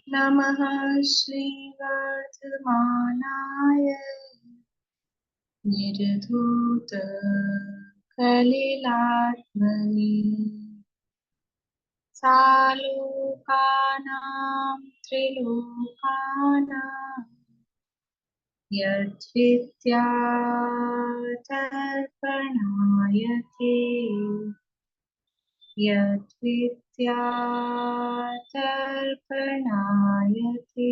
नमः श्रीवर्धमानाय निर्धूतकलिलात्मने सालोकानां त्रिलोकानां यद्विद्यादर्पणाय ते यद्विद्यादर्पणाय ते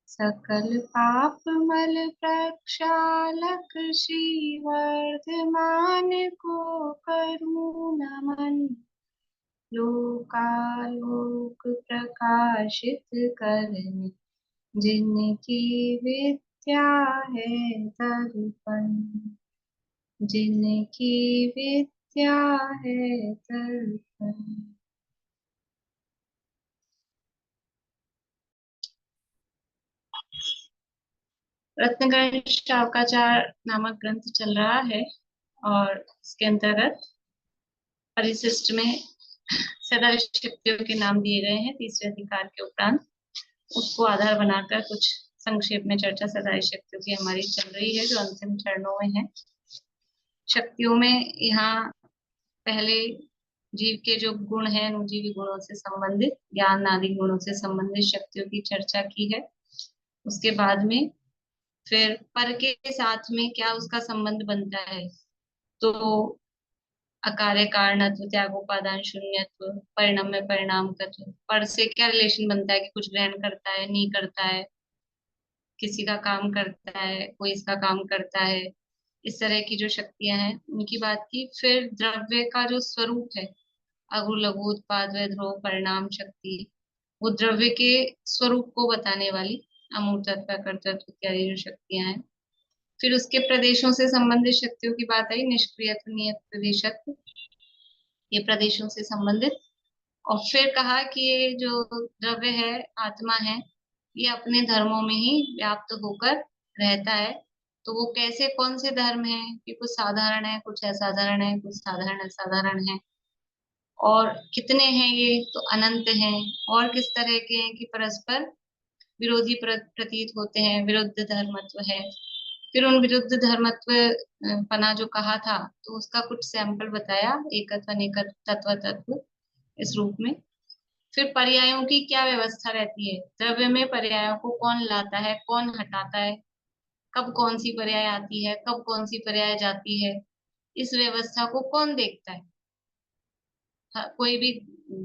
सकल पाप मल प्रक्षालक श्रीवर्धमान को करूँ नमन लोकालोक प्रकाशित करने जिनकी विद्या है दर्पण जिनकी विद्या है दर्पण। रत्नगण शावकाचार नामक ग्रंथ चल रहा है और इसके अंतर्गत परिशिष्ट में सदा शक्तियों के नाम दिए गए हैं। तीसरे अधिकार के उपरांत उसको आधार बनाकर कुछ संक्षेप में चर्चा सदा शक्तियों की हमारी चल रही है, जो अंतिम चरणों में है। शक्तियों में यहाँ पहले जीव के जो गुण हैं, अनुजीवी गुणों से संबंधित, ज्ञान आदि गुणों से संबंधित शक्तियों की चर्चा की है। उसके बाद में फिर पर के साथ में क्या उसका संबंध बनता है, तो अकार्य कारणत्व, त्यागोपादान शून्यत्व, परिणाम में परिणाम तत्व, पर से क्या रिलेशन बनता है कि कुछ ग्रहण करता है, नहीं करता है, किसी का काम करता है, कोई इसका काम करता है, इस तरह की जो शक्तियां हैं उनकी बात की। फिर द्रव्य का जो स्वरूप है, अगु लघु उत्पाद व ध्रुव परिणाम शक्ति, वो द्रव्य के स्वरूप को बताने वाली अमूर्तत्व कर्तृत्व इत्यादि जो शक्तियां हैं। फिर उसके प्रदेशों से संबंधित शक्तियों की बात आई, निष्क्रियत्व, नियत प्रदेशत्व, ये प्रदेशों से संबंधित। और फिर कहा कि ये जो द्रव्य है, आत्मा है, ये अपने धर्मों में ही व्याप्त होकर रहता है। तो वो कैसे, कौन से धर्म है कि कुछ साधारण है, कुछ असाधारण है, कुछ साधारण असाधारण है, और कितने हैं ये, तो अनंत हैं। और किस तरह के हैं कि परस्पर विरोधी प्रतीत होते हैं, विरुद्ध धर्मत्व है। फिर उन विरुद्ध धर्मत्व पना जो कहा था, तो उसका कुछ सैंपल बताया, एकत्व अनेकत्व तत्व तत्व इस रूप में। फिर पर्यायों की क्या व्यवस्था रहती है, द्रव्य में पर्यायों को कौन लाता है, कौन हटाता है, कब कौन सी पर्याय आती है, कब कौन सी पर्याय जाती है, इस व्यवस्था को कौन देखता है। कोई भी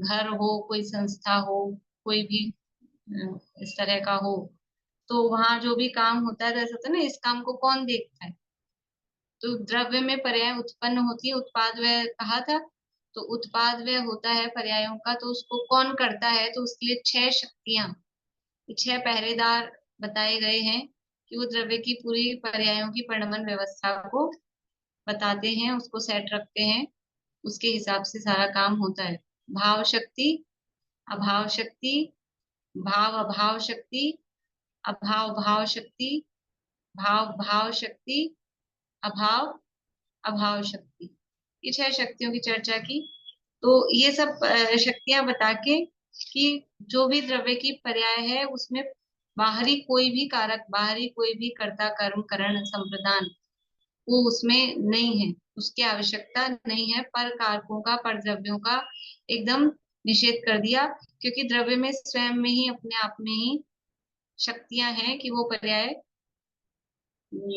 घर हो, कोई संस्था हो, कोई भी इस तरह का हो, तो वहां जो भी काम होता है, तो ऐसा होता है ना, इस काम को कौन देखता है। तो द्रव्य में पर्याय उत्पन्न होती है, उत्पाद व्यय कहा था, तो उत्पाद व्यय होता है पर्यायों का, तो उसको कौन करता है, तो उसके लिए छह शक्तियां, छह पहरेदार बताए गए हैं कि वो द्रव्य की पूरी पर्यायों की परिणमन व्यवस्था को बताते हैं, उसको सेट रखते हैं, उसके हिसाब से सारा काम होता है। भाव शक्ति, अभाव शक्ति, भाव अभाव शक्ति, अभाव भाव शक्ति, भाव भाव शक्ति, अभाव अभाव शक्ति, ये छह शक्तियों की चर्चा की। तो ये सब शक्तियां बता के कि जो भी द्रव्य की पर्याय है, उसमें बाहरी कोई भी कारक, बाहरी कोई भी कर्ता कर्म करण संप्रदान, वो उसमें नहीं है, उसकी आवश्यकता नहीं है। पर कारकों का, पर द्रव्यों का एकदम निषेध कर दिया, क्योंकि द्रव्य में स्वयं में ही, अपने आप में ही शक्तियां हैं कि वो पर्याय,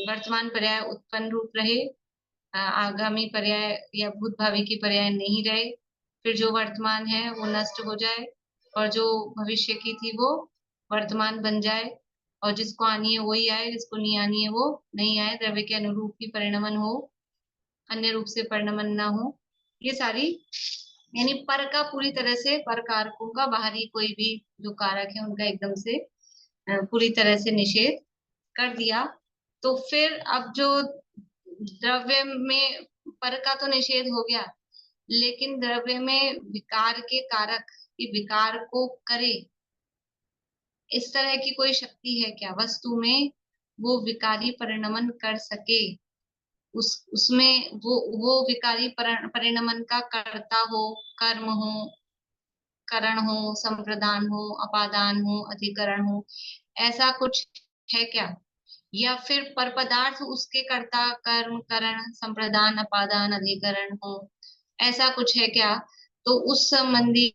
वर्तमान पर्याय उत्पन्न रूप रहे, आगामी पर्याय या भूत भावी की पर्याय नहीं रहे, फिर जो वर्तमान है वो नष्ट हो जाए, और जो भविष्य की थी वो वर्तमान बन जाए, और जिसको आनी है वही आए, जिसको नहीं आनी है वो नहीं आए, द्रव्य के अनुरूप ही परिणमन हो, अन्य रूप से परिणमन ना हो। ये सारी, यानी पर का पूरी तरह से, पर कारकों का, बाहरी कोई भी जो कारक है उनका एकदम से पूरी तरह से निषेध कर दिया। तो फिर अब जो द्रव्य में पर का तो निषेध हो गया, लेकिन द्रव्य में विकार के कारक, कि विकार को करे, इस तरह की कोई शक्ति है क्या वस्तु में, वो विकारी परिणमन कर सके, उसमें वो विकारी परिणमन का कर्ता हो, कर्म हो, करण हो, संप्रदान हो, अपादान हो, अधिकरण हो, ऐसा कुछ है क्या? या फिर पर पदार्थ उसके कर्ता कर्म करण संप्रदान अपादान अधिकरण हो, ऐसा कुछ है क्या? तो उस संबंधी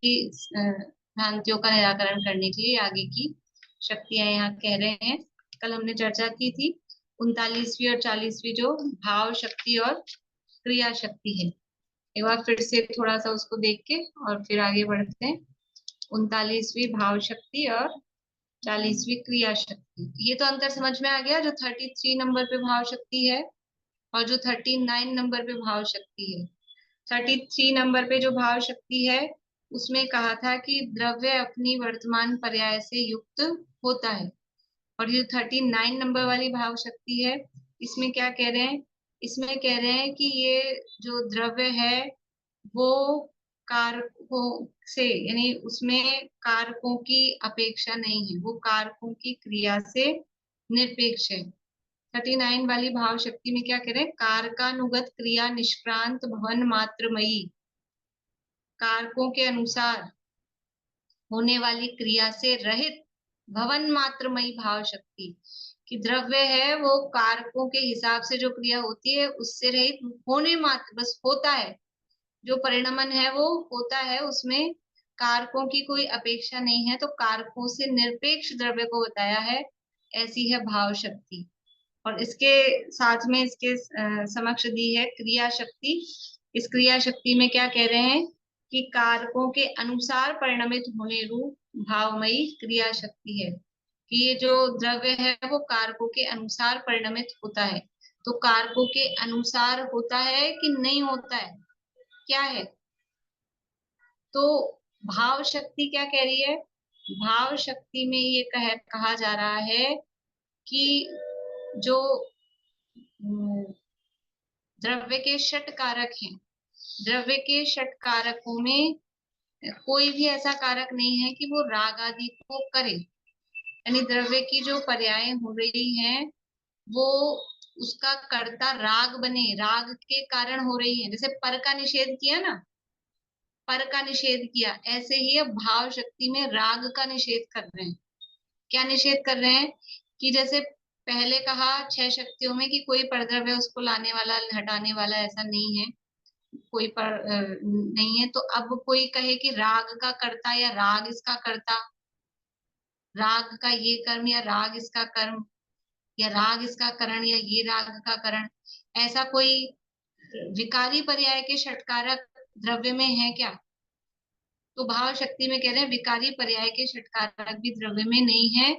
भ्रांतियों का निराकरण करने के लिए आगे की शक्तियां यहाँ कह रहे हैं। कल हमने चर्चा की थी 39वीं और 40वीं, जो भाव शक्ति और क्रिया शक्ति है। एक बार फिर से थोड़ा सा उसको देख के और फिर आगे बढ़ते हैं। 39वीं भाव शक्ति और 40वीं क्रिया शक्ति। ये तो अंतर समझ में आ गया, जो 33 नंबर पे भाव शक्ति है और जो 39 नंबर पे भाव शक्ति है। 33 नंबर पे जो भाव शक्ति है उसमें कहा था कि द्रव्य अपनी वर्तमान पर्याय से युक्त होता है। और ये 39 नंबर वाली भाव शक्ति है, इसमें क्या कह रहे हैं? इसमें कह रहे हैं कि ये जो द्रव्य है वो कारकों से, यानी उसमें कारकों की अपेक्षा नहीं है, वो कारकों की क्रिया से निरपेक्ष है। 39 वाली भाव शक्ति में क्या कह रहे हैं? कारकानुगत क्रिया निष्क्रांत भवन मात्रमयी, कारकों के अनुसार होने वाली क्रिया से रहित भवन मात्रमयी भाव शक्ति। कि द्रव्य है वो कारकों के हिसाब से जो क्रिया होती है उससे रहित होने मात्र, बस होता है, जो परिणमन है वो होता है, उसमें कारकों की कोई अपेक्षा नहीं है, तो कारकों से निरपेक्ष द्रव्य को बताया है, ऐसी है भाव शक्ति। और इसके साथ में इसके समक्ष दी है क्रिया शक्ति। इस क्रिया शक्ति में क्या कह रहे हैं कि कारकों के अनुसार परिणमित होने रूप भावमयी क्रिया शक्ति है। कि ये जो द्रव्य है वो कारकों के अनुसार परिणमित होता है। तो कारकों के अनुसार होता है कि नहीं होता है, क्या है? तो भाव शक्ति क्या कह रही है? भाव शक्ति में ये कहा जा रहा है कि जो द्रव्य के षट कारक हैं, द्रव्य के षट कारकों में कोई भी ऐसा कारक नहीं है कि वो राग आदि को करे। यानी द्रव्य की जो पर्याय हो रही हैं वो उसका कर्ता राग बने, राग के कारण हो रही है। जैसे पर का निषेध किया ना, पर का निषेध किया, ऐसे ही अब भाव शक्ति में राग का निषेध कर रहे हैं। क्या निषेध कर रहे हैं? कि जैसे पहले कहा 6 शक्तियों में कि कोई परद्रव्य उसको लाने वाला हटाने वाला ऐसा नहीं है, कोई पर नहीं है। तो अब कोई कहे कि राग का कर्ता या राग इसका कर्ता, राग का ये कर्म या राग इसका कर्म, या राग इसका करण या ये राग का करण, ऐसा कोई विकारी पर्याय के षटकारक द्रव्य में है क्या? तो भाव शक्ति में कह रहे हैं विकारी पर्याय के षटकारक भी द्रव्य में नहीं है।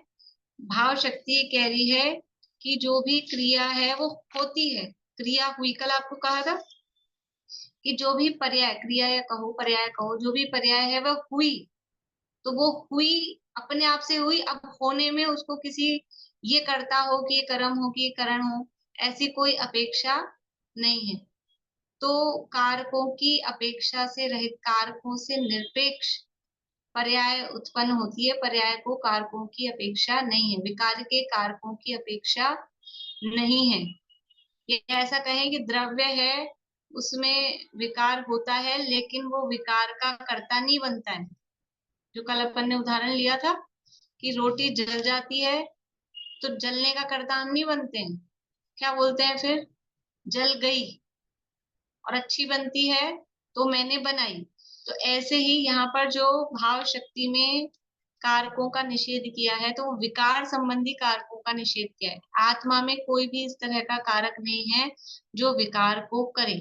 भाव शक्ति कह रही है कि जो भी क्रिया है वो होती है, क्रिया हुई, कल आपको कहा था कि जो भी पर्याय, क्रिया या कहो पर्याय कहो, जो भी पर्याय है वह हुई, तो वो हुई अपने आप से हुई। अब होने में उसको किसी ये कर्ता हो कि ये कर्म हो कि ये करण हो, ऐसी कोई अपेक्षा नहीं है। तो कारकों की अपेक्षा से रहित, कारकों से निरपेक्ष पर्याय उत्पन्न होती है। पर्याय को कारकों की अपेक्षा नहीं है, विकार के कारकों की अपेक्षा नहीं है। ये ऐसा कहें कि द्रव्य है उसमें विकार होता है लेकिन वो विकार का कर्ता नहीं बनता है। जो कल अपन ने उदाहरण लिया था कि रोटी जल जाती है तो जलने का कर्ता हम नहीं बनते हैं, क्या बोलते हैं फिर? जल गई। और अच्छी बनती है तो मैंने बनाई। तो ऐसे ही यहाँ पर जो भाव शक्ति में कारकों का निषेध किया है तो विकार संबंधी कारकों का निषेध किया है। आत्मा में कोई भी इस तरह का कारक नहीं है जो विकार को करे।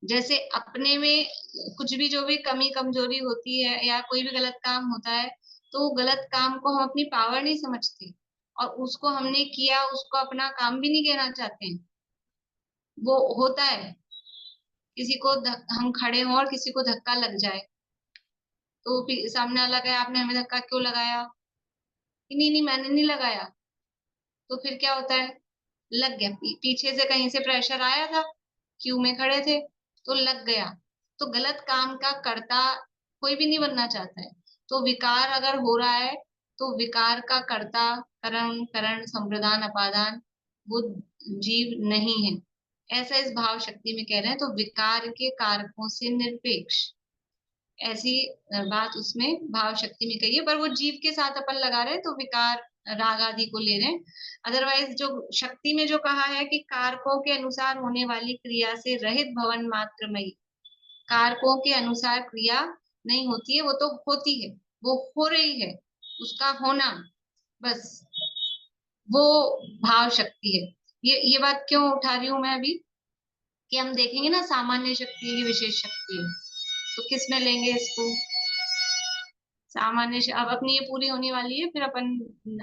जैसे अपने में कुछ भी, जो भी कमी कमजोरी होती है या कोई भी गलत काम होता है, तो वो गलत काम को हम अपनी पावर नहीं समझते और उसको हमने किया, उसको अपना काम भी नहीं कहना चाहते हैं। वो होता है, किसी को हम खड़े हों और किसी को धक्का लग जाए तो सामने वाला कहे आपने हमें धक्का क्यों लगाया, कि नहीं नहीं मैंने नहीं लगाया। तो फिर क्या होता है? लग गया, पीछे से कहीं से प्रेशर आया था, क्यू में खड़े थे तो लग गया। तो गलत काम का कर्ता कोई भी नहीं बनना चाहता है। तो विकार अगर हो रहा है तो विकार का कर्ता करण करण संप्रदान अपादान वो जीव नहीं है, ऐसा इस भाव शक्ति में कह रहे हैं। तो विकार के कारकों से निरपेक्ष, ऐसी बात उसमें भाव शक्ति में कही है, पर वो जीव के साथ अपन लगा रहे हैं तो विकार राग आदि को ले रहे हैं। अदरवाइज जो शक्ति में जो कहा है कि कारकों के अनुसार होने वाली क्रिया से रहित भवन मात्रमयी, कारकों के अनुसार क्रिया नहीं होती है, वो तो होती है, वो हो रही है, उसका होना, बस वो भाव शक्ति है। ये बात क्यों उठा रही हूं मैं अभी, कि हम देखेंगे ना सामान्य शक्ति है, विशेष शक्ति है, तो किस में लेंगे इसको? अब अपनी ये पूरी होने वाली है, फिर अपन,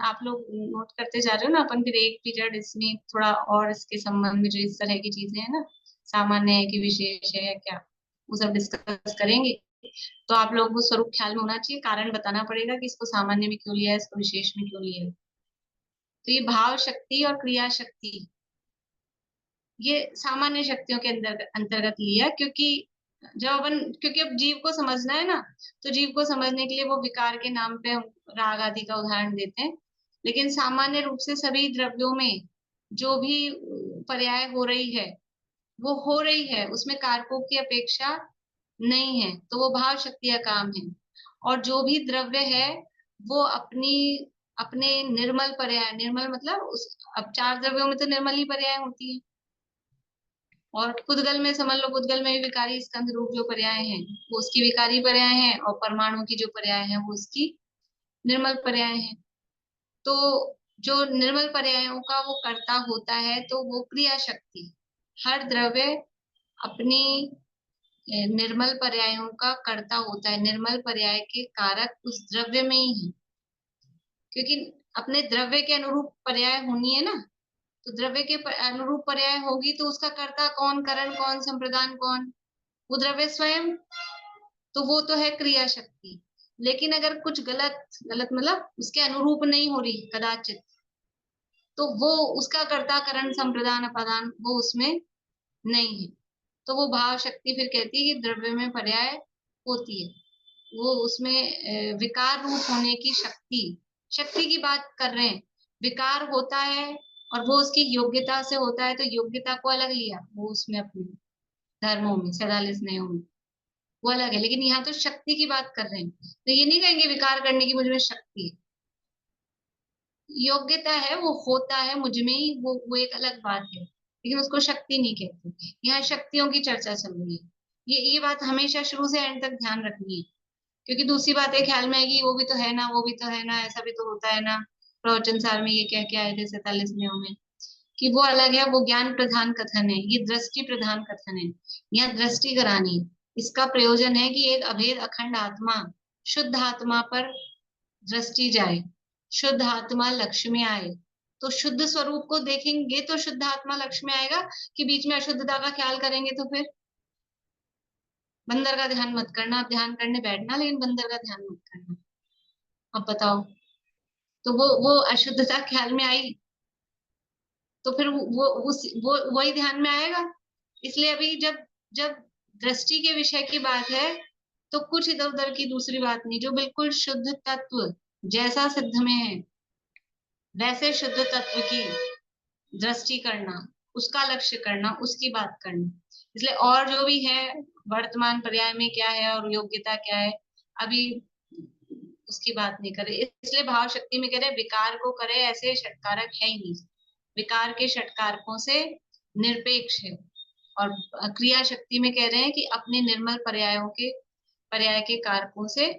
आप लोग नोट करते जा रहे हो ना, अपन फिर एक पीरियड इसमें थोड़ा और इसके संबंध में जो इस तरह की चीजें हैं ना, सामान्य है कि विशेष है या क्या, वो सब डिस्कस करेंगे। तो आप लोगों को स्वरूप ख्याल में होना चाहिए, कारण बताना पड़ेगा कि इसको सामान्य में क्यों लिया है, इसको विशेष में क्यों लिया है। तो ये भाव शक्ति और क्रिया शक्ति, ये सामान्य शक्तियों के अंतर्गत लिया, क्योंकि जब अपन, क्योंकि अब जीव को समझना है ना, तो जीव को समझने के लिए वो विकार के नाम पे हम राग आदि का उदाहरण देते हैं। लेकिन सामान्य रूप से सभी द्रव्यों में जो भी पर्याय हो रही है, वो हो रही है, उसमें कारकों की अपेक्षा नहीं है, तो वो भाव शक्ति का काम है। और जो भी द्रव्य है वो अपनी अपने निर्मल पर्याय, निर्मल मतलब उस, अब चार द्रव्यों में तो निर्मल ही पर्याय होती है, और पुद्गल में समझ लो, पुद्गल में भी विकारी स्कंध रूप जो पर्याय हैं वो उसकी विकारी पर्याय हैं, और परमाणु की जो पर्याय है वो उसकी निर्मल पर्याय है। तो जो निर्मल पर्यायों का वो कर्ता होता है, तो वो क्रिया शक्ति, हर द्रव्य अपनी निर्मल पर्यायों का कर्ता होता है, निर्मल पर्याय के कारक उस द्रव्य में ही है, क्योंकि अपने द्रव्य के अनुरूप पर्याय होनी है ना, तो द्रव्य के अनुरूप पर्याय होगी तो उसका कर्ता कौन, करण कौन, संप्रदान कौन, वो द्रव्य स्वयं, तो वो तो है क्रिया शक्ति। लेकिन अगर कुछ गलत, गलत मतलब उसके अनुरूप नहीं हो रही कदाचित, तो वो उसका कर्ता करण संप्रदान अपादान वो उसमें नहीं है, तो वो भाव शक्ति फिर कहती है कि द्रव्य में पर्याय होती है, वो उसमें विकार रूप होने की शक्ति, शक्ति की बात कर रहे हैं। विकार होता है और वो उसकी योग्यता से होता है, तो योग्यता को अलग लिया वो उसमें अपने धर्मों में 47 नियमों में, वो अलग है। लेकिन यहाँ तो शक्ति की बात कर रहे हैं, तो ये नहीं कहेंगे विकार करने की मुझ में शक्ति है, योग्यता है, वो होता है मुझ में ही, वो एक अलग बात है, लेकिन उसको शक्ति नहीं कहते। यहाँ शक्तियों की चर्चा चल रही है, ये बात हमेशा शुरू से एंड तक ध्यान रखनी है, क्योंकि दूसरी बात एक ख्याल में आएगी, वो भी तो है ना, वो भी तो है ना, ऐसा भी तो होता है ना, प्रवचन सार में ये कह के आए थे 47 नियमों में, कि वो अलग है, वो ज्ञान प्रधान कथन है, ये दृष्टि प्रधान कथन है, यहाँ दृष्टि करानी है। इसका प्रयोजन है कि एक अभेद अखंड आत्मा, शुद्ध आत्मा पर दृष्टि जाए, शुद्ध आत्मा लक्ष्य में आए, तो शुद्ध स्वरूप को देखेंगे तो शुद्ध आत्मा लक्ष्य में आएगा, कि बीच में अशुद्धता का ख्याल करेंगे तो फिर बंदर का ध्यान मत करना, आप ध्यान करने बैठना लेकिन बंदर का ध्यान मत करना। अब बताओ, तो वो अशुद्धता ख्याल में आई, तो फिर वो वही ध्यान में आएगा। इसलिए अभी जब जब दृष्टि के विषय की बात है, तो कुछ इधर उधर की दूसरी बात नहीं, जो बिल्कुल शुद्ध तत्व जैसा सिद्ध में है वैसे शुद्ध तत्व की दृष्टि करना, उसका लक्ष्य करना, उसकी बात करना। इसलिए और जो भी है वर्तमान पर्याय में क्या है और योग्यता क्या है, अभी उसकी बात नहीं करे। इसलिए भाव शक्ति में कह रहे विकार को करे ऐसे षटकारक है ही नहीं, विकार के षटकारकों से निरपेक्ष है। और क्रिया शक्ति में कह रहे हैं कि अपने निर्मल पर्यायों के पर्याय के कारकों से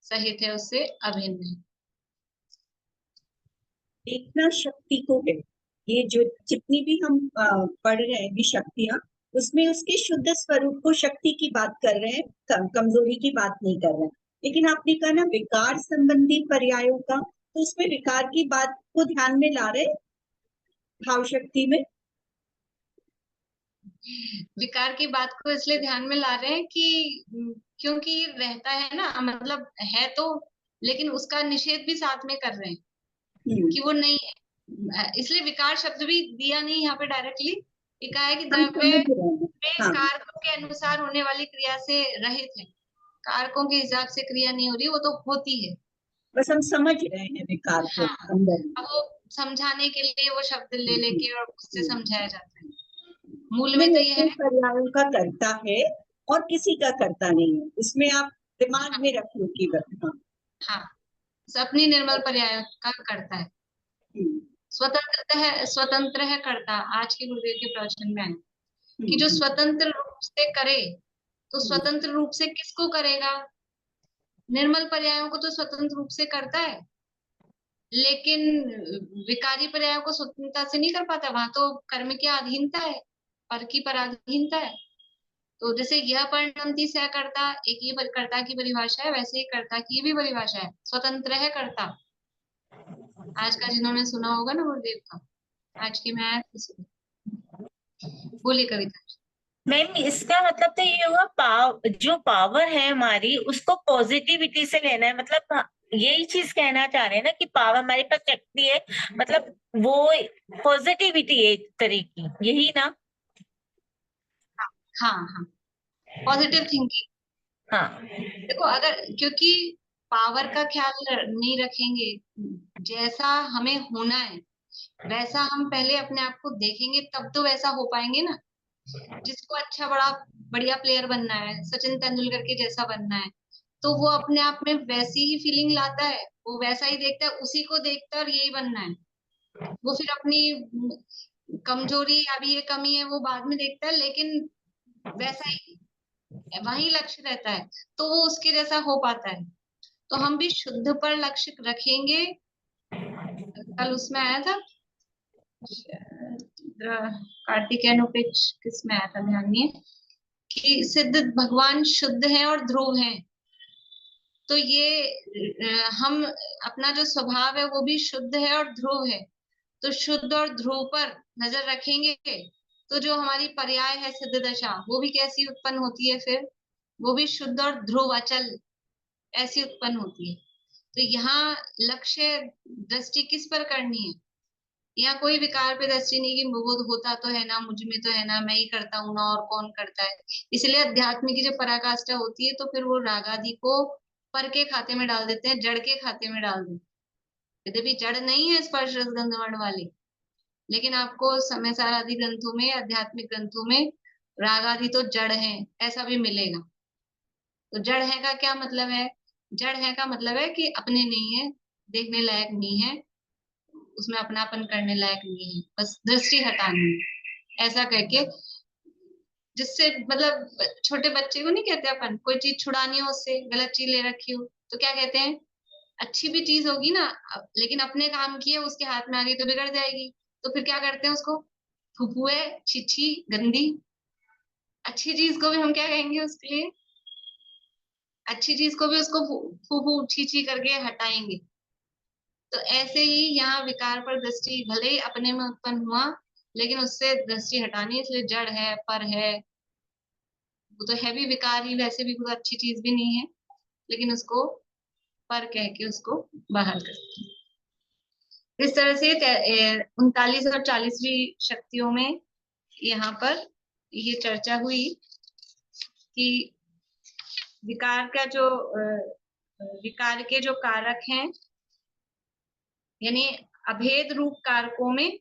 सहित है, उससे अभिन्न है। देखना शक्ति को है, ये जो जितनी भी हम पढ़ रहे हैं भी शक्तियां, उसमें उसके शुद्ध स्वरूप को शक्ति की बात कर रहे हैं, कमजोरी की बात नहीं कर रहे हैं। लेकिन आपने कहा ना विकार संबंधी पर्यायों का, तो उसमें विकार की बात को ध्यान में ला रहे भाव शक्ति में। विकार की बात को इसलिए ध्यान में ला रहे हैं कि क्योंकि रहता है ना, मतलब है तो, लेकिन उसका निषेध भी साथ में कर रहे हैं कि वो नहीं है, इसलिए विकार शब्द भी दिया नहीं यहाँ पे डायरेक्टली। एक है कि हम द्रव्य समझ रहे हैं। में हाँ, कारकों के अनुसार होने वाली क्रिया से रहित है, कारकों के हिसाब से क्रिया नहीं हो रही, वो तो होती है। बस हम समझ रहे हैं विकार को हाँ, अंदर अब वो समझाने के लिए वो शब्द ले में। लेके और उससे समझाया जाता है, मूल में नहीं, तो ये अपने है। पर्यायों का करता है और किसी का करता नहीं है, इसमें आप दिमाग हाँ में रख लो केवल। हाँ। हाँ, अपनी निर्मल पर्याय का करता है। हम्म, स्वतंत्र है कर्ता, आज के गुरुदेव के प्रवचन में आए कि जो हम्म, स्वतंत्र रूप से करे, तो हम्म, स्वतंत्र रूप से किसको करेगा? निर्मल पर्यायों को तो स्वतंत्र रूप से करता है, लेकिन विकारी पर्यायों को स्वतंत्रता से नहीं कर पाता। वहां तो कर्म की अधीनता है, पर की पराधीनता है। तो जैसे यह परिणमति सह कर्ता, एक ये कर्ता की परिभाषा है, वैसे ही कर्ता की भी परिभाषा है, स्वतंत्र है कर्ता। आज का जिन्होंने सुना होगा ना गुरुदेव का, आज की मैं बोली कविता। मैम इसका मतलब तो ये हुआ, जो पावर है हमारी उसको पॉजिटिविटी से लेना है, मतलब यही चीज कहना चाह रहे हैं ना कि पावर हमारे पास शक्ति है, मतलब वो पॉजिटिविटी है एक तरह की, यही ना? हाँ हाँ, पॉजिटिव थिंकिंग। हाँ। देखो, अगर क्योंकि पावर का ख्याल नहीं रखेंगे, जैसा हमें होना है वैसा हम पहले अपने आप को देखेंगे, तब तो वैसा हो पाएंगे ना। जिसको अच्छा बड़ा बढ़िया प्लेयर बनना है, सचिन तेंदुलकर के जैसा बनना है, तो वो अपने आप में वैसी ही फीलिंग लाता है, वो वैसा ही देखता है, उसी को देखता है और यही बनना है। वो फिर अपनी कमजोरी या भी ये कमी है वो बाद में देखता है, लेकिन वैसा ही वही लक्ष्य रहता है, तो वो उसके जैसा हो पाता है। तो हम भी शुद्ध पर लक्ष्य रखेंगे। कल उसमें आया था, कार्तिकेय पिच किस में आया था ध्यान नहीं है, कि सिद्ध भगवान शुद्ध है और ध्रुव है। तो ये हम अपना जो स्वभाव है वो भी शुद्ध है और ध्रुव है। तो शुद्ध और ध्रुव पर नजर रखेंगे, तो जो हमारी पर्याय है सिद्ध दशा, वो भी कैसी उत्पन्न होती है फिर? वो भी शुद्ध और ध्रुव अचल ऐसी उत्पन्न होती है। तो यहाँ लक्ष्य दृष्टि किस पर करनी है? यहाँ कोई विकार पे दृष्टि नहीं कि वो होता तो है ना, मुझ में तो है ना, मैं ही करता हूँ ना, और कौन करता है। इसलिए अध्यात्म की जब पराकाष्ठा होती है तो फिर वो राग आदि को पर के खाते में डाल देते हैं, जड़ के खाते में डाल देते हैं। यद्यपि जड़ नहीं है स्पर्श रस गंध वर्ण वाली, लेकिन आपको समय सार आदि ग्रंथों में, आध्यात्मिक ग्रंथों में राग आदि तो जड़ है ऐसा भी मिलेगा। तो जड़ है का क्या मतलब है? जड़ है का मतलब है कि अपने नहीं है, देखने लायक नहीं है, उसमें अपनापन करने लायक नहीं है, बस दृष्टि हटानी है ऐसा कह के। जिससे मतलब छोटे बच्चे को नहीं कहते अपन, कोई चीज छुड़ानी हो उससे, गलत चीज ले रखी हो तो क्या कहते हैं? अच्छी भी चीज होगी ना, लेकिन अपने काम की है, उसके हाथ में आ गई तो बिगड़ जाएगी। तो फिर क्या करते हैं उसको? फुफू है, छिछी, गंदी। अच्छी चीज को भी हम क्या कहेंगे उसके लिए? अच्छी चीज को भी उसको फूफू छीछी करके हटाएंगे। तो ऐसे ही यहाँ विकार पर दृष्टि भले ही अपने में उत्पन्न हुआ, लेकिन उससे दृष्टि हटानी, इसलिए जड़ है, पर है। वो तो है भी विकार ही, वैसे भी कोई अच्छी चीज भी नहीं है, लेकिन उसको पर कह के उसको बाहर करते हैं। इस तरह से 39 और 40वीं शक्तियों में यहाँ पर ये चर्चा हुई कि विकार का जो विकार के जो कारक हैं, यानी अभेद रूप कारकों में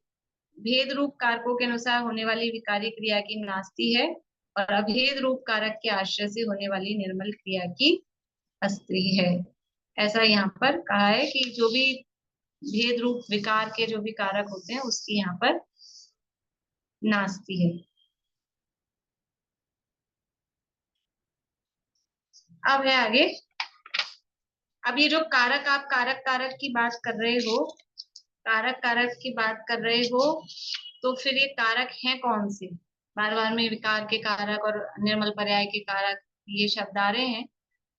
भेद रूप कारकों के अनुसार होने वाली विकारी क्रिया की नास्ती है, और अभेद रूप कारक के आश्रय से होने वाली निर्मल क्रिया की अस्त्री है। ऐसा यहाँ पर कहा है कि जो भी भेद रूप विकार के जो भी कारक होते हैं उसकी यहाँ पर नास्ती है। अब है आगे। अब ये जो कारक, आप कारक कारक की बात कर रहे हो, कारक कारक की बात कर रहे हो, तो फिर ये कारक हैं कौन से? बार बार में विकार के कारक और निर्मल पर्याय के कारक ये शब्द आ रहे हैं।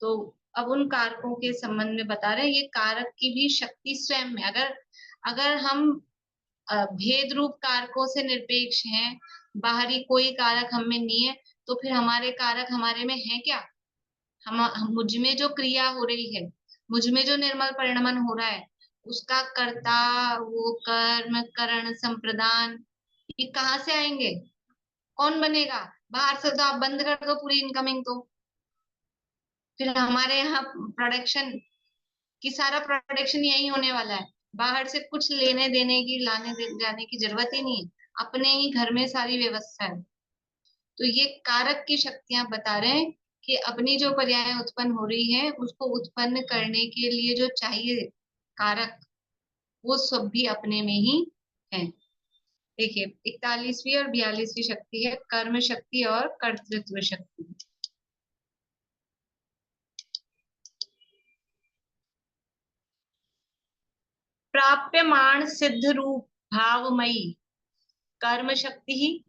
तो अब उन कारकों के संबंध में बता रहे हैं, ये कारक की भी शक्ति स्वयं में, अगर अगर हम भेद रूप कारकों से निरपेक्ष हैं, बाहरी कोई कारक हम में नहीं है, तो फिर हमारे कारक हमारे में है क्या? मुझ में जो क्रिया हो रही है, मुझ में जो निर्मल परिणमन हो रहा है, उसका कर्ता, वो कर्म करण संप्रदान, ये कहाँ से आएंगे? कौन बनेगा? बाहर से तो आप बंद कर दो पूरी इनकमिंग, तो फिर हमारे यहाँ प्रोडक्शन की, सारा प्रोडक्शन यही होने वाला है। बाहर से कुछ लेने देने की, जाने की जरूरत ही नहीं है, अपने ही घर में सारी व्यवस्था है। तो ये कारक की शक्तियां बता रहे हैं कि अपनी जो पर्याय उत्पन्न हो रही है उसको उत्पन्न करने के लिए जो चाहिए कारक, वो सब भी अपने में ही है। देखिए 41वीं और 42वीं शक्ति है कर्म शक्ति और कर्तृत्व शक्ति। प्राप्यमाण सिद्ध रूप भावमयी कर्म शक्ति ही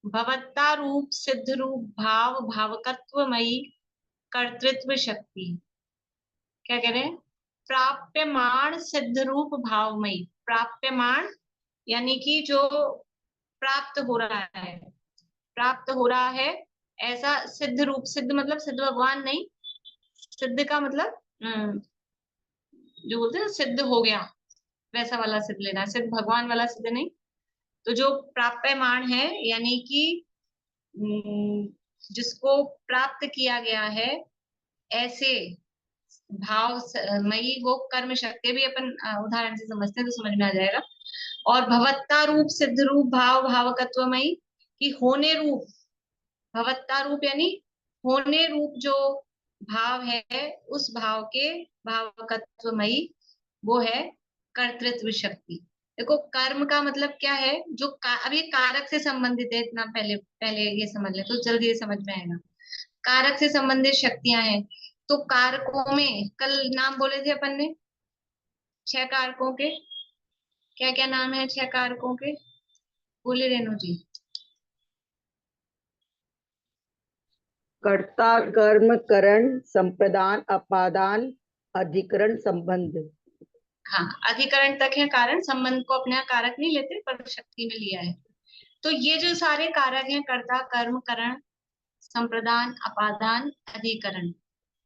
भवत्ता रूप सिद्ध रूप भाव भावकत्वमयी कर्तृत्व शक्ति। क्या कह रहे हैं? प्राप्यमाण सिद्ध रूप भावमयी, प्राप्यमाण यानी कि जो प्राप्त हो रहा है, प्राप्त हो रहा है ऐसा सिद्ध रूप, सिद्ध मतलब सिद्ध भगवान नहीं, सिद्ध का मतलब जो बोलते हैं सिद्ध हो गया वैसा वाला सिद्ध लेना है, सिद्ध भगवान वाला सिद्ध नहीं। तो जो प्राप्यमाण है यानी कि जिसको प्राप्त किया गया है ऐसे भाव मई, वो कर्म शक्ति भी अपन उदाहरण से समझते हैं तो समझ में आ जाएगा। और भवत्ता रूप सिद्ध रूप भाव भावकत्वमयी कि होने रूप, भवत्ता रूप यानी होने रूप जो भाव है उस भाव के भावकत्वमयी वो है कर्तृत्व शक्ति। देखो कर्म का मतलब क्या है, जो अब ये कारक से संबंधित है, इतना पहले पहले ये समझ ले तो जल्दी ये समझ में आएगा। कारक से संबंधित शक्तियां हैं, तो कारकों में कल नाम बोले थे अपन ने 6 कारकों के, क्या क्या नाम है 6 कारकों के? बोले रेणु जी। कर्ता कर्म करण संप्रदान अपादान अधिकरण संबंध। हाँ, अधिकरण तक है, कारण संबंध को अपने यहाँ कारक नहीं लेते पर शक्ति में लिया है। तो ये जो सारे कारक हैं कर्ता कर्म करण संप्रदान अपादान अधिकरण,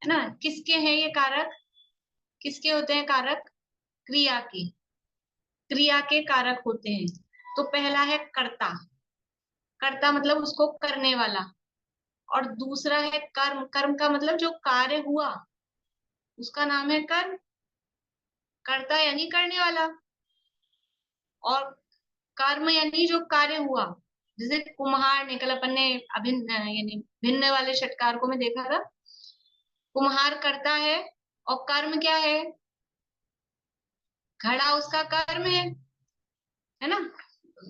है ना, किसके हैं ये कारक? किसके होते हैं कारक? क्रिया के, क्रिया के कारक होते हैं। तो पहला है कर्ता, कर्ता मतलब उसको करने वाला, और दूसरा है कर्म, कर्म का मतलब जो कार्य हुआ उसका नाम है कर्म, कर्ता यानी करने वाला, और कर्म यानी जो कार्य हुआ। जैसे कुम्हार ने, कल अपन ने अभिन्न यानी भिन्न वाले षटकारकों में देखा था, कुम्हार करता है और कर्म क्या है? घड़ा उसका कर्म है ना।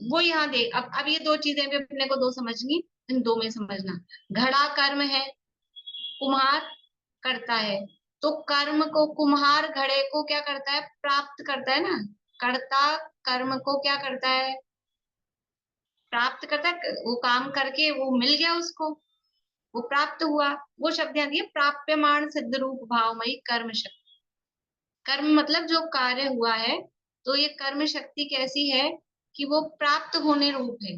वो यहाँ दे, अब ये दो चीजें भी अपने को दो समझनी, इन दो में समझना। घड़ा कर्म है, कुम्हार करता है, तो कर्म को कुम्हार घड़े को क्या करता है? प्राप्त करता है ना। कर्ता कर्म को क्या करता है? प्राप्त करता है, वो काम करके वो मिल गया उसको, वो प्राप्त हुआ। वो शब्द याद है प्राप्यमाण सिद्ध रूप भावमयी कर्म शक्ति। कर्म मतलब जो कार्य हुआ है, तो ये कर्म शक्ति कैसी है कि वो प्राप्त होने रूप है,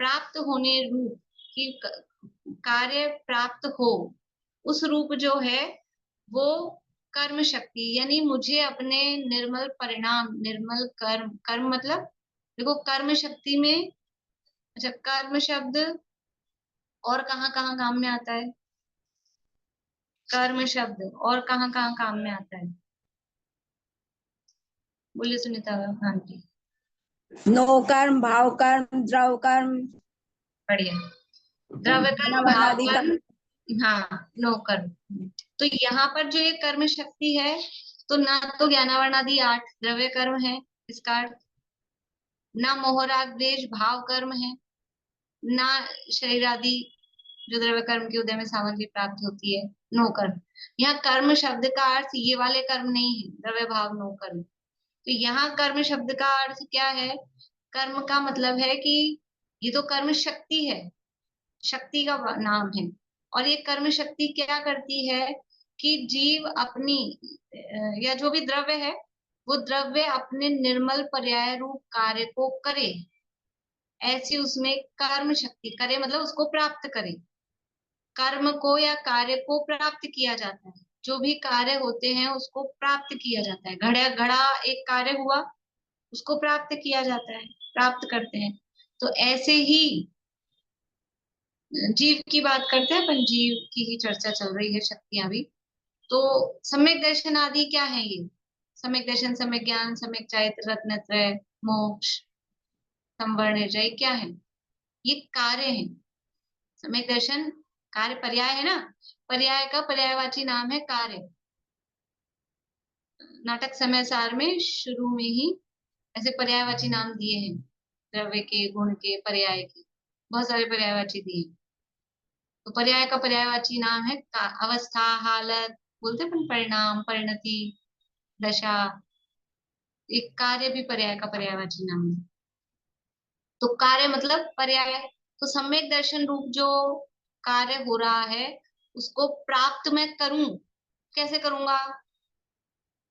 प्राप्त होने रूप की कार्य प्राप्त हो, उस रूप जो है वो कर्म शक्ति, यानी मुझे अपने निर्मल परिणाम, निर्मल कर्म, कर्म मतलब देखो कर्म शक्ति में, अच्छा कर्म शब्द और कहाँ कहाँ काम में आता है? कर्म शब्द और कहाँ कहाँ काम में आता है? बोलिए सुनीता हाँ जी। नो कर्म भाव कर्म द्रव कर्म बढ़िया, द्रव्य कर्म भाव ज्ञानावनादि कर्म। कर्म, हाँ नो कर्म। तो यहाँ पर जो ये कर्म शक्ति है, तो ना तो ज्ञानावरणादि 8 द्रव्य कर्म है इसका अर्थ, ना मोहराग द्वेष भाव कर्म है, ना शरीर आदि जो द्रव्य कर्म के उदय में सामग्री प्राप्त होती है, नो कर्म। यहाँ कर्म शब्द का अर्थ ये वाले कर्म नहीं है, द्रव्य भाव नो कर्म। तो यहाँ कर्म शब्द का अर्थ क्या है? कर्म का मतलब है कि ये तो कर्म शक्ति है, शक्ति का नाम है। और ये कर्म शक्ति क्या करती है कि जीव अपनी या जो भी द्रव्य है वो द्रव्य अपने निर्मल पर्याय रूप कार्य को करे, ऐसी उसमें कर्म शक्ति करे, मतलब उसको प्राप्त करे। कर्म को या कार्य को प्राप्त किया जाता है, जो भी कार्य होते हैं उसको प्राप्त किया जाता है। घड़ा घड़ा एक कार्य हुआ, उसको प्राप्त किया जाता है, प्राप्त करते हैं। तो ऐसे ही जीव की बात करते हैं अपन, जीव की ही चर्चा चल रही है, शक्तियां भी। तो सम्यक दर्शन आदि क्या है ये? सम्यक दर्शन, सम्यक ज्ञान, सम्यक चारित्र, रत्नत्रय, मोक्ष, संवर्ण, निर्जय क्या है? ये कार्य है। सम्यक दर्शन कार्य पर्याय है ना, पर्याय का पर्यायवाची नाम है कार्य। नाटक समय सार में शुरू में ही ऐसे पर्यायवाची नाम दिए हैं, द्रव्य के, गुण के, पर्याय के, बहुत सारे पर्यायवाची दिए हैं। तो पर्याय का पर्यायवाची नाम है अवस्था, हालत, बोलते हैं परिणाम, परिणति, दशा। एक कार्य भी पर्याय का पर्यायवाची नाम है। तो कार्य मतलब पर्याय। तो सम्यक दर्शन रूप जो कार्य हो रहा है उसको प्राप्त मैं करूं, कैसे करूंगा?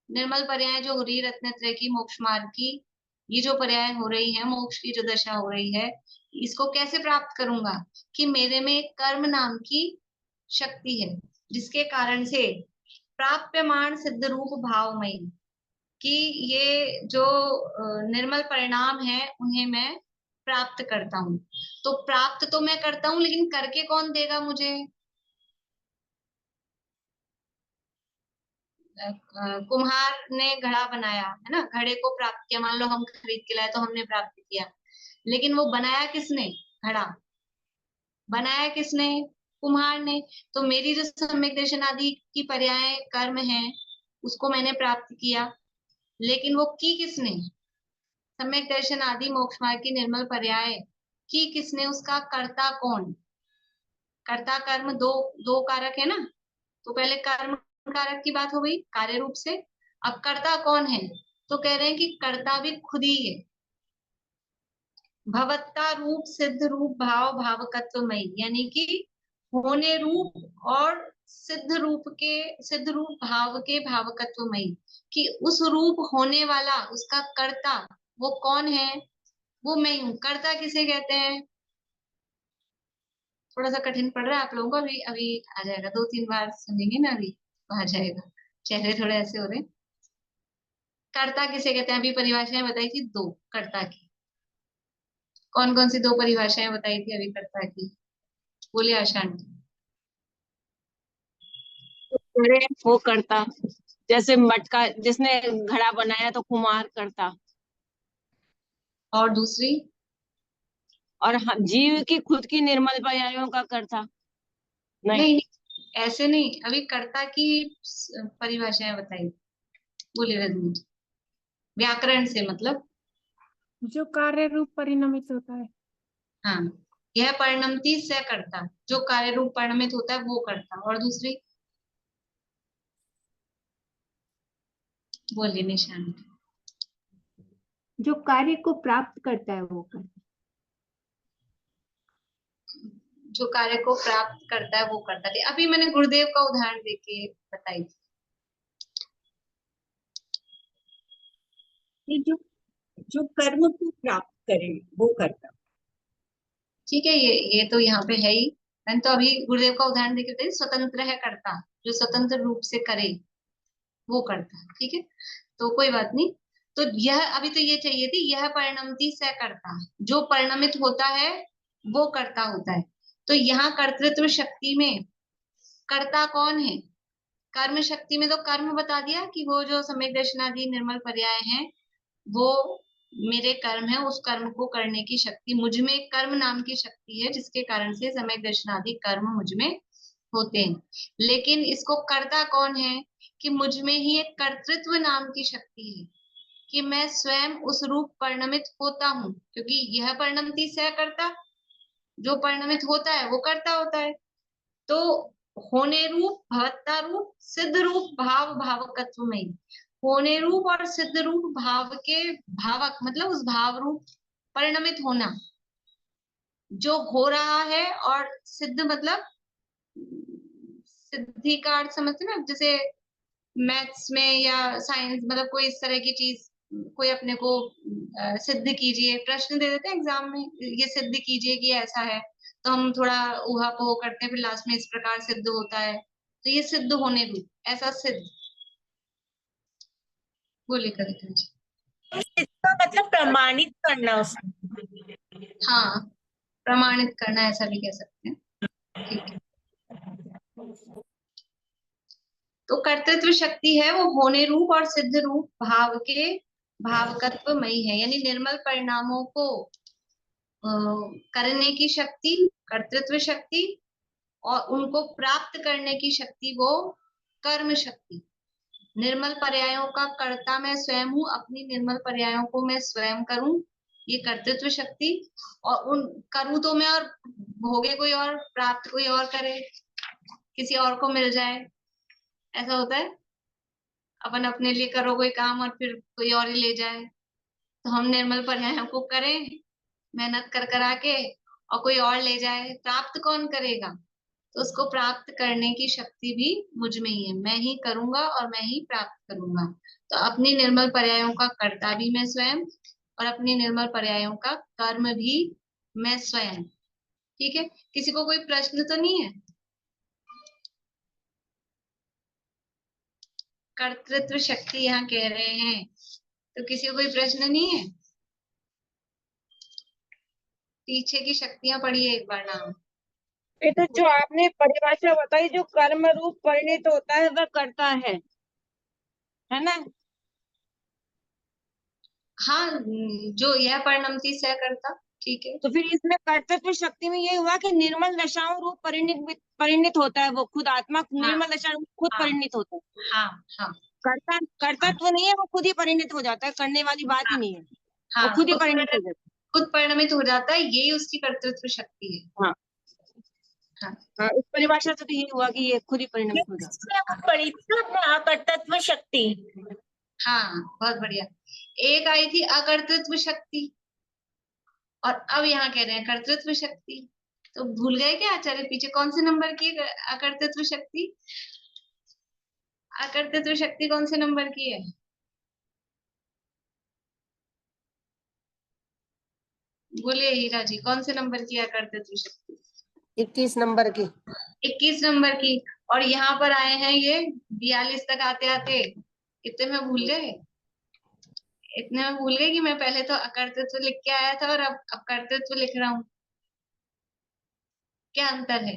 निर्मल पर्याय जो हो रही है रत्नत्रय की, मोक्ष मार्ग की, ये जो पर्याय हो रही है, मोक्ष की जो दशा हो रही है, इसको कैसे प्राप्त करूंगा? कि मेरे में एक कर्म नाम की शक्ति है, जिसके कारण से प्राप्यमान सिद्ध रूप भावमयी, कि ये जो निर्मल परिणाम है उन्हें मैं प्राप्त करता हूँ। तो प्राप्त तो मैं करता हूँ, लेकिन करके कौन देगा मुझे? कुम्हार ने घड़ा बनाया है ना, घड़े को प्राप्त किया, मान लो हम खरीद के लाए तो हमने प्राप्त किया, लेकिन वो बनाया किसने? घड़ा बनाया किसने? कुम्हार ने। तो मेरी जो सम्यक दर्शन आदि की पर्याय कर्म है उसको मैंने प्राप्त किया, लेकिन वो की किसने? सम्यक दर्शन आदि मोक्ष मार्ग की निर्मल पर्याय की किसने? उसका कर्ता कौन? कर्ता कर्म दो, दो कारक है ना। तो पहले कर्म कारक की बात हो गई कार्य रूप से, अब कर्ता कौन है? तो कह रहे हैं कि कर्ता भी खुद ही है। भवत्ता रूप सिद्ध रूप भाव भावकत्वमयी, यानी कि होने रूप और सिद्ध रूप भाव के भावकत्वमयी, कि उस रूप होने वाला उसका कर्ता वो कौन है? वो मैं हूँ। कर्ता किसे कहते हैं? थोड़ा सा कठिन पड़ रहा है आप लोगों को, अभी अभी आ जाएगा, 2-3 बार सुनेंगे ना, अभी आ जाएगा। चेहरे थोड़े ऐसे हो रहे हैं। कर्ता किसे कहते हैं? अभी परिभाषाएं बताई थी दो कर्ता की। कौन कौन सी दो परिभाषाएं बताई थी अभी कर्ता की? बोलिए आशा आंटी। अरे वो करता, जैसे मटका जिसने घड़ा बनाया तो कुम्हार करता। और दूसरी? और जीव की खुद की निर्मल पर्यायों का करता नहीं। नहीं नहीं, ऐसे नहीं, अभी कर्ता की परिभाषाएं बताई। बोलिए रजनी। व्याकरण से मतलब? जो कार्य रूप परिणमित होता है। हाँ, यह परिणमति से कर्ता, जो कार्य रूप परिणमित होता है वो कर्ता। और दूसरी? बोलिए निशान। जो कार्य को प्राप्त करता है वो करता जो कार्य को प्राप्त करता है वो करता है। अभी मैंने गुरुदेव का उदाहरण देके बताई थी। ये जो जो कर्म को प्राप्त करे वो करता। ठीक है, ये तो यहाँ पे है ही। मैंने तो अभी गुरुदेव का उदाहरण देके बताई, स्वतंत्र है कर्ता, जो स्वतंत्र रूप से करे वो करता है। ठीक है, तो कोई बात नहीं। तो यह अभी तो ये चाहिए थी, यह परिणमति से करता, जो परिणमित होता है वो कर्ता होता है। तो यहाँ कर्तृत्व शक्ति में कर्ता कौन है? कर्म शक्ति में तो कर्म बता दिया कि वो जो सम्यक दर्शनादि निर्मल पर्याय हैं वो मेरे कर्म है, उस कर्म को करने की शक्ति मुझ में कर्म नाम की शक्ति है, जिसके कारण से सम्यक दर्शनादि कर्म मुझ में होते हैं। लेकिन इसको करता कौन है? कि मुझ में ही एक कर्तृत्व नाम की शक्ति है, कि मैं स्वयं उस रूप परिणमित होता हूँ, क्योंकि यह परिणमति से करता, जो परिणमित होता है वो करता होता है। तो होने रूप, भवत्ता रूप, सिद्ध रूप भाव भावकत्व में, होने रूप और सिद्ध रूप भाव के भावक मतलब उस भाव रूप परिणमित होना जो हो रहा है, और सिद्ध मतलब सिद्धि का अर्थ समझते ना, जैसे मैथ्स में या साइंस, मतलब कोई इस तरह की चीज, कोई अपने को सिद्ध कीजिए, प्रश्न दे देते हैं एग्जाम में, ये सिद्ध कीजिए कि ऐसा है, तो हम थोड़ा ऊहापोह करते हैं, फिर लास्ट में इस प्रकार सिद्ध होता है। तो ये सिद्ध होने रूप, ऐसा सिद्ध। बोलिए कविता जी। इसका मतलब प्रमाणित करना उसको। हाँ, प्रमाणित करना ऐसा भी कह सकते हैं। ठीक है, तो कर्तृत्व शक्ति है वो होने रूप और सिद्ध रूप भाव के भावकत्वमयी है, यानी निर्मल परिणामों को करने की शक्ति कर्तृत्व शक्ति, और उनको प्राप्त करने की शक्ति वो कर्म शक्ति। निर्मल पर्यायों का कर्ता मैं स्वयं हूँ, अपनी निर्मल पर्यायों को मैं स्वयं करूं, ये कर्तृत्व शक्ति। और उन करूं तो मैं, और भोगे कोई और, प्राप्त कोई और करे, किसी और को मिल जाए, ऐसा होता है। अपन अपने लिए करो कोई काम और फिर कोई और ही ले जाए। तो हम निर्मल पर्यायों को करें मेहनत कर करा के, और कोई और ले जाए, प्राप्त कौन करेगा? तो उसको प्राप्त करने की शक्ति भी मुझ में ही है, मैं ही करूंगा और मैं ही प्राप्त करूंगा। तो अपनी निर्मल पर्यायों का कर्ता भी मैं स्वयं, और अपनी निर्मल पर्यायों का कर्म भी मैं स्वयं। ठीक है, किसी को कोई प्रश्न तो नहीं है? कर्तृत्व शक्ति यहाँ कह रहे हैं, तो किसी को कोई प्रश्न नहीं है? पीछे की शक्तियां पढ़िए एक बार नाम। ये तो जो आपने परिभाषा बताई, जो कर्म रूप परिणित होता है वह करता है ना? हाँ, जो यह परिणमति सह करता। ठीक है, तो फिर इसमें कर्तृत्व शक्ति में ये हुआ कि निर्मल दशाओं रूप परिणित होता है, वो खुद आत्मा हाँ निर्मल दशा रूप खुद हाँ परिणित होता है। हाँ हाँ कर्तृत्व नहीं है, वो खुद ही परिणित हो जाता है, करने वाली बात ही नहीं है, वो हाँ, खुद ही परिणित हो जाता खुद परिणमित हो जाता है, यही उसकी कर्तृत्व शक्ति है। है। हाँ हाँ हाँ, इस परिभाषा से तो ये हुआ कि ये खुद ही परिणमित हो जाता है। पढ़ी थी आपने अकर्तृत्व शक्ति। हाँ, बहुत बढ़िया। एक आई थी अकर्तृत्व शक्ति, और अब यहाँ कह रहे हैं कर्तृत्व शक्ति। तो भूल गए क्या आचार्य? पीछे कौन से नंबर की है अकर्तृत्व शक्ति? अकर्तृत्व शक्ति कौन से नंबर की है? बोलिए हीरा जी, कौन से नंबर की है अकर्तृत्व शक्ति? 21 नंबर की। 21 नंबर की। और यहाँ पर आए हैं ये 42 तक आते आते कितने में भूल गए? इतने में भूल गए कि मैं पहले तो अकर्तृत्व लिख के आया था और अब कर्तृत्व लिख रहा हूँ। क्या अंतर है?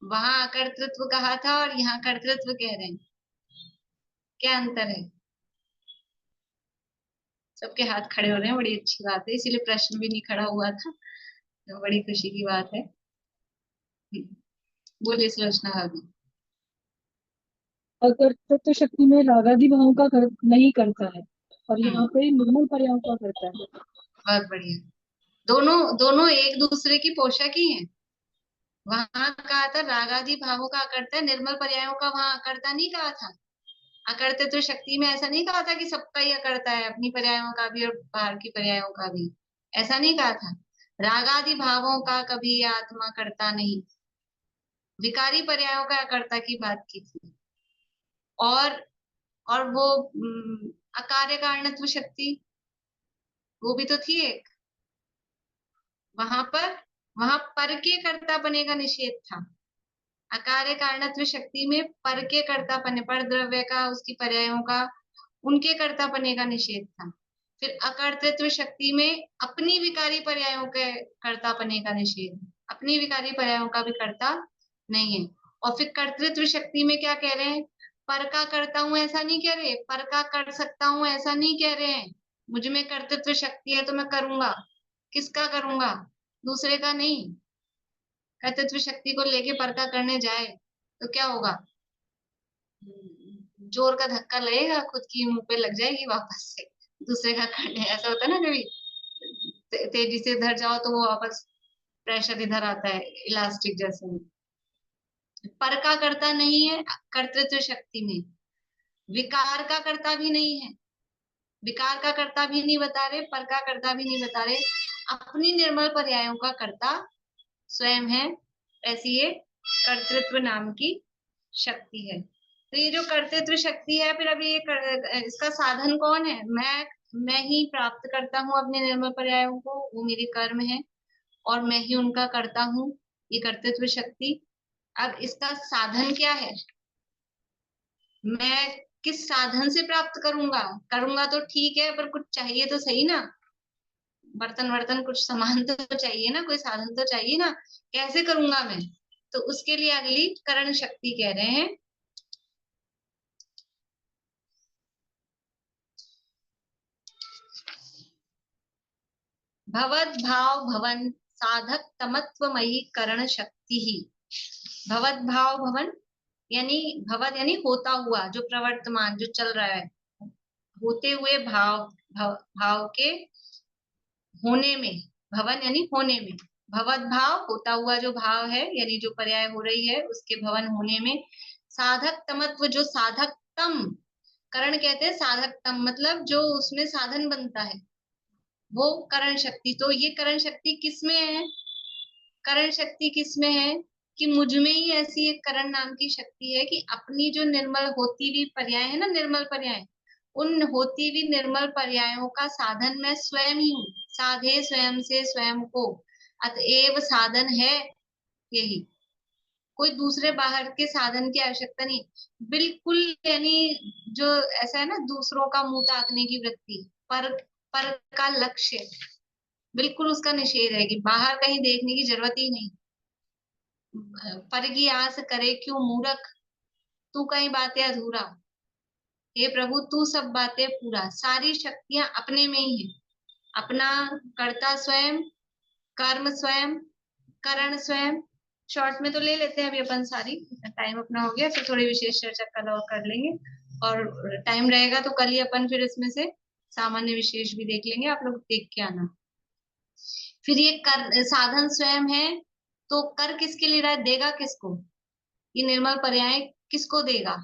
वहां अकर्तृत्व कहा था और यहाँ कर्तृत्व कह रहे हैं, क्या अंतर है? सबके हाथ खड़े हो रहे हैं, बड़ी अच्छी बात है, इसीलिए प्रश्न भी नहीं खड़ा हुआ था, तो बड़ी खुशी की बात है। बोलिए सुलोचना भाभी। अगर तत्व शक्ति में रागादि भाव का नहीं करता है, और यहाँ हम्म, पे निर्मल पर्याय का करता है। बहुत बढ़िया। दोनों दोनों एक दूसरे की पोषक ही हैं। वहां कहा था रागादि भावों का अकर्ता है, निर्मल पर्यायों का वहां अकर्ता नहीं कहा था। अकर्तृत्व शक्ति में ऐसा नहीं कहा था कि सबका ही अकर्ता है, अपनी पर्यायों का भी और बाहर की पर्यायों का भी, ऐसा नहीं कहा था। रागादि भावों का कभी आत्मा करता नहीं, विकारी पर्यायों का अकर्ता की बात की थी। और और वो अकार्य कारणत्व शक्ति, वो भी तो थी एक। वहां पर के कर्तापने का निषेध था। अकार्य कारणत्व शक्ति में पर के कर्तापने, पर द्रव्य का, उसकी पर्यायों का, उनके कर्तापने का निषेध था। फिर अकर्तृत्व शक्ति में अपनी विकारी पर्यायों के कर्तापने का निषेध, अपनी विकारी पर्यायों का भी कर्ता नहीं है। और फिर कर्तृत्व शक्ति में क्या कह रहे हैं? पर का करता हूं ऐसा नहीं कह रहे, पर का कर सकता हूं ऐसा नहीं कह रहे हैं। मुझ में कर्तृत्व शक्ति है तो मैं करूंगा, किसका करूंगा? दूसरे का नहीं। कर्तृत्व शक्ति को लेके पर का करने जाए तो क्या होगा? जोर का धक्का लगेगा, खुद की मुंह पे लग जाएगी वापस से। दूसरे का करने ऐसा होता है ना, कभी तेजी से इधर जाओ तो वो वापस प्रेशर इधर आता है, इलास्टिक जैसे। पर का करता नहीं है कर्तृत्व शक्ति में, विकार का करता भी नहीं है, विकार का कर्ता भी नहीं बता रहे, पर का कर्ता भी नहीं बता रहे, अपनी निर्मल पर्यायों का कर्ता स्वयं है। ऐसी ये कर्तृत्व नाम की शक्ति है। तो ये जो कर्तृत्व शक्ति है, फिर अभी ये इसका साधन कौन है? मैं ही प्राप्त करता हूँ अपने निर्मल पर्यायों को, वो मेरे कर्म है, और मैं ही उनका करता हूँ, ये कर्तृत्व शक्ति। अब इसका साधन क्या है? मैं किस साधन से प्राप्त करूंगा? करूंगा तो ठीक है, पर कुछ चाहिए तो सही ना, बर्तन वर्तन कुछ सामान तो चाहिए ना, कोई साधन तो चाहिए ना, कैसे करूंगा मैं? तो उसके लिए अगली करण शक्ति कह रहे हैं। भवद भाव भवन साधक तमत्वमयी करण शक्ति ही। भवत भाव भवन यानी भवत यानी होता हुआ, जो प्रवर्तमान जो चल रहा है, होते हुए भाव भाव के होने में, भवन यानी होने में, भवत भाव होता हुआ जो भाव है यानी जो पर्याय हो रही है उसके भवन होने में, साधक तमत्व जो साधकतम, करण कहते हैं साधकतम मतलब जो उसमें साधन बनता है वो करण शक्ति। तो ये करण शक्ति किसमें है? करण शक्ति किसमें है कि मुझ में ही ऐसी एक करण नाम की शक्ति है कि अपनी जो निर्मल होती हुई पर्याय है ना, निर्मल पर्याय, उन होती हुई निर्मल पर्यायों का साधन मैं स्वयं ही हूँ। साधे स्वयं से स्वयं को, अतएव साधन है यही, कोई दूसरे बाहर के साधन की आवश्यकता नहीं। बिल्कुल यानी जो ऐसा है ना दूसरों का मुंह ताकने की वृत्ति, पर का लक्ष्य, बिल्कुल उसका निषेध है कि बाहर कहीं देखने की जरूरत ही नहीं। पर की आस करे क्यों मूर्ख, तू कहीं बातें अधूरा, हे प्रभु तू सब बातें पूरा। सारी शक्तियां अपने में ही है, अपना कर्ता स्वयं, कर्म स्वयं, करण स्वयं। शॉर्ट में तो ले लेते हैं अभी अपन सारी, टाइम अपना हो गया, फिर थोड़ी विशेष चर्चा कल और कर लेंगे, और टाइम रहेगा तो कल ही अपन फिर इसमें से सामान्य विशेष भी देख लेंगे, आप लोग देख के आना। फिर ये कर साधन स्वयं है, तो कर किसके लिए रहा है, देगा किसको? ये निर्मल पर्याय किसको देगा?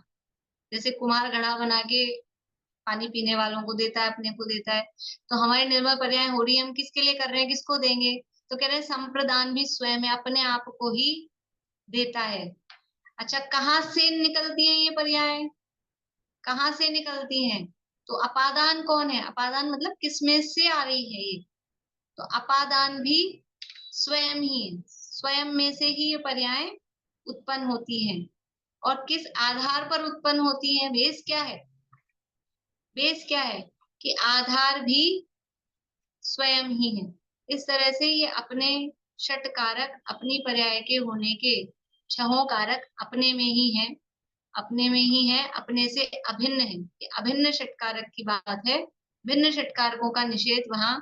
जैसे कुम्हार घड़ा बना के पानी पीने वालों को देता है, अपने को देता है, तो हमारी निर्मल पर्याय हो रही है, हम किसके लिए कर रहे हैं, किसको देंगे? तो कह रहे हैं संप्रदान भी स्वयं है, अपने आप को ही देता है। अच्छा, कहाँ से निकलती है ये पर्याय, कहाँ से निकलती हैं? तो अपादान कौन है? अपादान मतलब किसमें से आ रही है ये? तो अपादान भी स्वयं ही, स्वयं में से ही ये पर्याय उत्पन्न होती हैं। और किस आधार पर उत्पन्न होती हैं? बेस क्या है? बेस क्या है कि आधार भी स्वयं ही है। इस तरह से ये अपने षट कारक, अपनी पर्याय के होने के छहों कारक अपने में ही है, अपने में ही है, अपने से अभिन्न है। ये अभिन्न षटकारक की बात है, भिन्न षटकारकों का निषेध वहां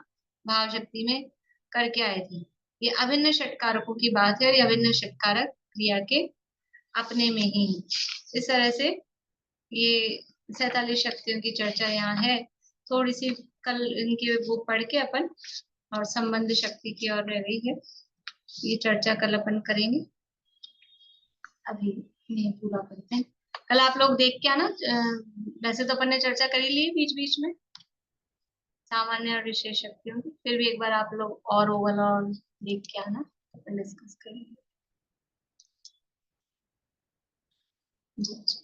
भाव शक्ति में करके आए थे। ये अभिन्न षटकारकों की बात है, और ये अभिन्न षटकारक क्रिया के अपने में ही है। इस तरह से ये 47 शक्तियों की चर्चा यहाँ है। थोड़ी सी कल इनकी बुक पढ़ के अपन और संबंध शक्ति की ओर रह गई है, ये चर्चा कल अपन करेंगे, अभी नहीं पूरा करते हैं। कल आप लोग देख के आना, वैसे तो अपन ने चर्चा कर ही ली बीच बीच में सामान्य और विशेष शक्तियों की, फिर भी एक बार आप लोग और ओवरऑल देख के आना, अपन डिस्कस करेंगे। जी।